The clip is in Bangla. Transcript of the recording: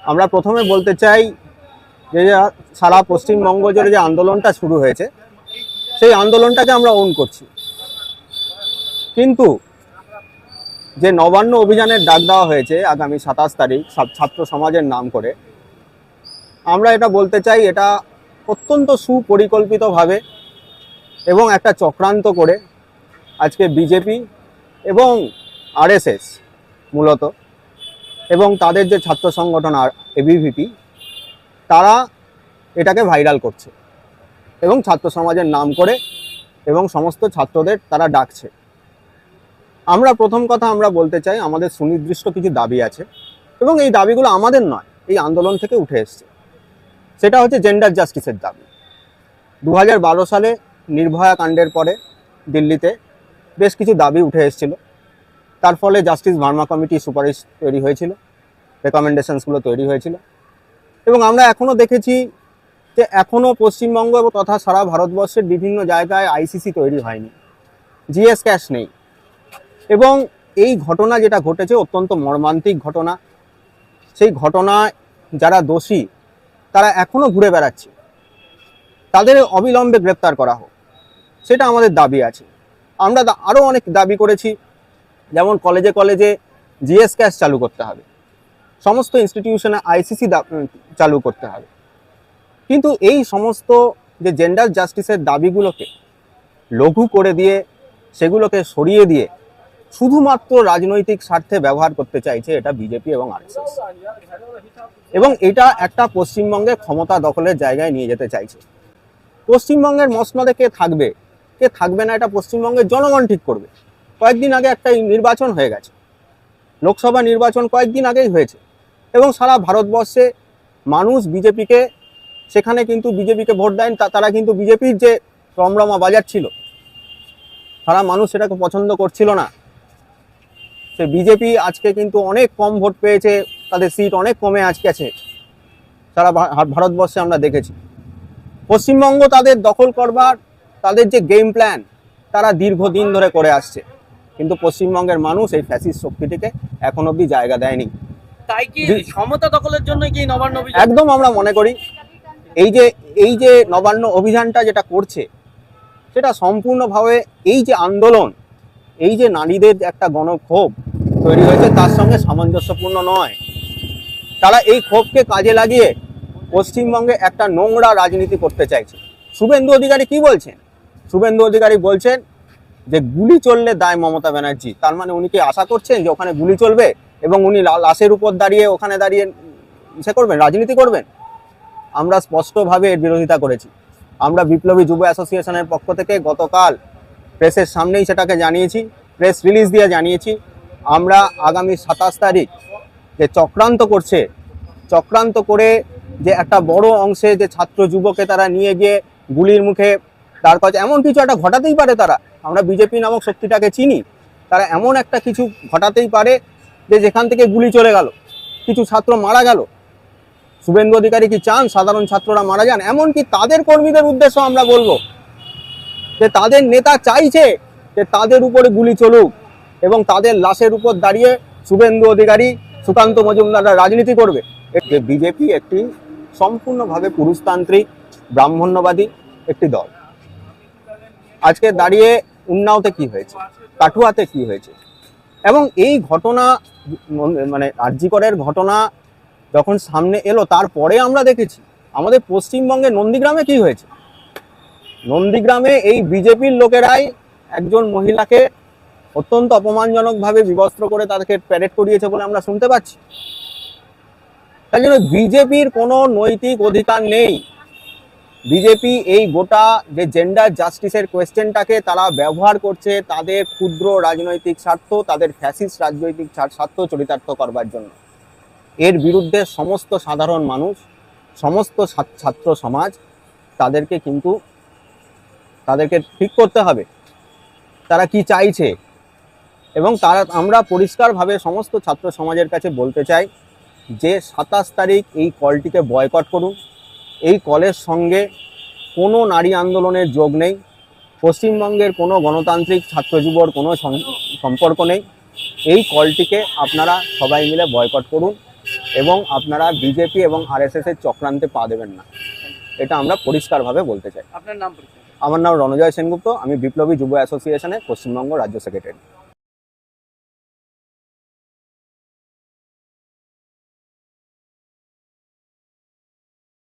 আমরা প্রথমে বলতে চাই যে সারা পশ্চিমবঙ্গ জুড়ে যে আন্দোলনটা শুরু হয়েছে সেই আন্দোলনটাকে আমরা ওন করছি, কিন্তু যে নবান্ন অভিযানের ডাক দেওয়া হয়েছে আগামী 27 তারিখ ছাত্র সমাজের নাম করে, আমরা এটা বলতে চাই এটা অত্যন্ত সুপরিকল্পিতভাবে এবং একটা চক্রান্ত করে আজকে বিজেপি এবং আরএসএস মূলত এবং তাদের যে ছাত্র সংগঠন এবিভিপি তারা এটাকে ভাইরাল করছে এবং ছাত্র সমাজের নাম করে এবং সমস্ত ছাত্রদের তারা ডাকছে। আমরা প্রথম কথা আমরা বলতে চাই আমাদের সুনির্দিষ্ট কিছু দাবি আছে এবং এই দাবিগুলো আমাদের নয়, এই আন্দোলন থেকে উঠে এসছে। সেটা হচ্ছে জেন্ডার জাস্টিসের দাবি। 2012 সালে নির্ভয়া কাণ্ডের পরে দিল্লিতে বেশ কিছু দাবি উঠে এসেছিল, তার ফলে জাস্টিস ভার্মা কমিটি সুপারিশ তৈরি হয়েছিল, রেকমেন্ডেশনসগুলো তৈরি হয়েছিল এবং আমরা এখনও দেখেছি যে এখনও পশ্চিমবঙ্গ তথা সারা ভারতবর্ষের বিভিন্ন জায়গায় আইসিসি তৈরি হয়নি, জিএস ক্যাশ নেই এবং এই ঘটনা যেটা ঘটেছে অত্যন্ত মর্মান্তিক ঘটনা। সেই ঘটনায় যারা দোষী তারা এখনও ঘুরে বেড়াচ্ছে, তাদের অবিলম্বে গ্রেপ্তার করা হোক, সেটা আমাদের দাবি আছে। আমরা আরও অনেক দাবি করেছি, যেমন কলেজে কলেজে জিএস ক্যাশ চালু করতে হবে, সমস্ত ইনস্টিটিউশনে আইসিসি চালু করতে হবে। কিন্তু এই সমস্ত যে জেন্ডার জাস্টিসের দাবিগুলোকে লঘু করে দিয়ে সেগুলোকে সরিয়ে দিয়ে শুধুমাত্র রাজনৈতিক স্বার্থে ব্যবহার করতে চাইছে এটা বিজেপি এবং আরএসএস, এবং এটা একটা পশ্চিমবঙ্গে ক্ষমতা দখলের জায়গায় নিয়ে যেতে চাইছে। পশ্চিমবঙ্গের মসনদে কে থাকবে কে থাকবে না এটা পশ্চিমবঙ্গের জনগণ ঠিক করবে। কয়েকদিন আগে একটা নির্বাচন হয়ে গেছে, লোকসভা নির্বাচন কয়েকদিন আগেই হয়েছে এবং সারা ভারতবর্ষে মানুষ বিজেপিকে, সেখানে কিন্তু বিজেপিকে ভোট দেন, তারা কিন্তু বিজেপির যে রমরমা বাজার ছিল সারা মানুষ সেটাকে পছন্দ করছিল না। সে বিজেপি আজকে কিন্তু অনেক কম ভোট পেয়েছে, তাদের সিট অনেক কমে আজকে আছে সারা ভারতবর্ষে আমরা দেখেছি। পশ্চিমবঙ্গ তাদের দখল করবার তাদের যে গেম প্ল্যান তারা দীর্ঘদিন ধরে করে আসছে, কিন্তু পশ্চিমবঙ্গের মানুষ এই ফ্যাসিস্ট শক্তিটিকে এখন অবধি জায়গা দেয়নি। তাই কি ক্ষমতা দখলের জন্য কি নবান্ন অভিযান? একদম আমরা মনে করি এই যে নবান্ন অভিযানটা যেটা করছে সেটা সম্পূর্ণভাবে এই যে আন্দোলন, এই যে নারীদের একটা গণক্ষোভ তৈরি হয়েছে তার সঙ্গে সামঞ্জস্যপূর্ণ নয়। তারা এই ক্ষোভকে কাজে লাগিয়ে পশ্চিমবঙ্গে একটা নোংরা রাজনীতি করতে চাইছে। শুভেন্দু অধিকারী কি বলছেন? শুভেন্দু অধিকারী বলছেন যে গুলি চললে দায় মমতা ব্যানার্জি। তার মানে উনি কি আশা করছেন যে ওখানে গুলি চলবে এবং উনি লাশের উপর দাঁড়িয়ে ওখানে দাঁড়িয়ে করবেন, রাজনীতি করবেন? আমরা স্পষ্টভাবে এর বিরোধিতা করেছি। আমরা বিপ্লবী যুব অ্যাসোসিয়েশনের পক্ষ থেকে গতকাল প্রেসের সামনেই সেটাকে জানিয়েছি, প্রেস রিলিজ দিয়ে জানিয়েছি। আমরা আগামী 27 তারিখ যে চক্রান্ত করে যে একটা বড় অংশে যে ছাত্র যুবকে তারা নিয়ে গিয়ে গুলির মুখে তার কাছে এমন কিছু একটা ঘটাতেই পারে, তারা, আমরা বিজেপি নামক শক্তিটাকে চিনি, তারা এমন একটা কিছু ঘটাতেই পারে যে যেখান থেকে গুলি চলে গেল, কিছু ছাত্র মারা গেল। শুভেন্দু অধিকারী কি চান সাধারণ ছাত্ররা মারা যান? এমনকি তাদের কর্মীদের উদ্দেশ্য আমরা বলবো যে তাদের নেতা চাইছে যে তাদের উপরে গুলি চলুক এবং তাদের লাশের উপর দাঁড়িয়ে শুভেন্দু অধিকারী, সুকান্ত মজুমদাররা রাজনীতি করবে। যে বিজেপি একটি সম্পূর্ণভাবে পুরুষতান্ত্রিক ব্রাহ্মণ্যবাদী একটি দল। আজকে দাঁড়িয়ে উন্নাওতে কি হয়েছে, কাঠুয়াতে কি হয়েছে, এবং এই ঘটনা মানে আরজিকরের ঘটনা যখন সামনে এলো তারপরে আমরা দেখেছি আমাদের পশ্চিমবঙ্গে নন্দীগ্রামে কি হয়েছে। নন্দীগ্রামে এই বিজেপির লোকেরাই একজন মহিলাকে অত্যন্ত অপমানজনকভাবে বিবস্ত্র করে তাদেরকে প্যারেড করিয়েছে বলে আমরা শুনতে পাচ্ছি। তাই জন্য বিজেপির কোনো নৈতিক অধিকার নেই। বিজেপি এই গোটা যে জেন্ডার জাস্টিসের কোয়েশ্চেনটাকে তারা ব্যবহার করছে তাদের ক্ষুদ্র রাজনৈতিক স্বার্থ, তাদের ফ্যাসিস্ট রাজনৈতিক স্বার্থ চরিতার্থ করবার জন্য। এর বিরুদ্ধে সমস্ত সাধারণ মানুষ, সমস্ত ছাত্র সমাজ তাদেরকে ঠিক করতে হবে তারা কি চাইছে, এবং আমরা পরিষ্কারভাবে সমস্ত ছাত্র সমাজের কাছে বলতে চাই যে 27 তারিখ এই কলটিকে বয়কট করুন। এই কলের সঙ্গে কোনো নারী আন্দোলনের যোগ নেই, পশ্চিমবঙ্গের কোনো গণতান্ত্রিক ছাত্র যুবর কোনো সম্পর্ক নেই। এই কলটিকে আপনারা সবাই মিলে বয়কট করুন এবং আপনারা বিজেপি এবং আরএসএস এর চক্রান্তে পা দেবেন না, এটা আমরা পরিষ্কারভাবে বলতে চাই। আপনার নাম পরিচয়? আমার নাম রণজয় সেনগুপ্ত, আমি বিপ্লবী যুব অ্যাসোসিয়েশনের পশ্চিমবঙ্গ রাজ্য সেক্রেটারি।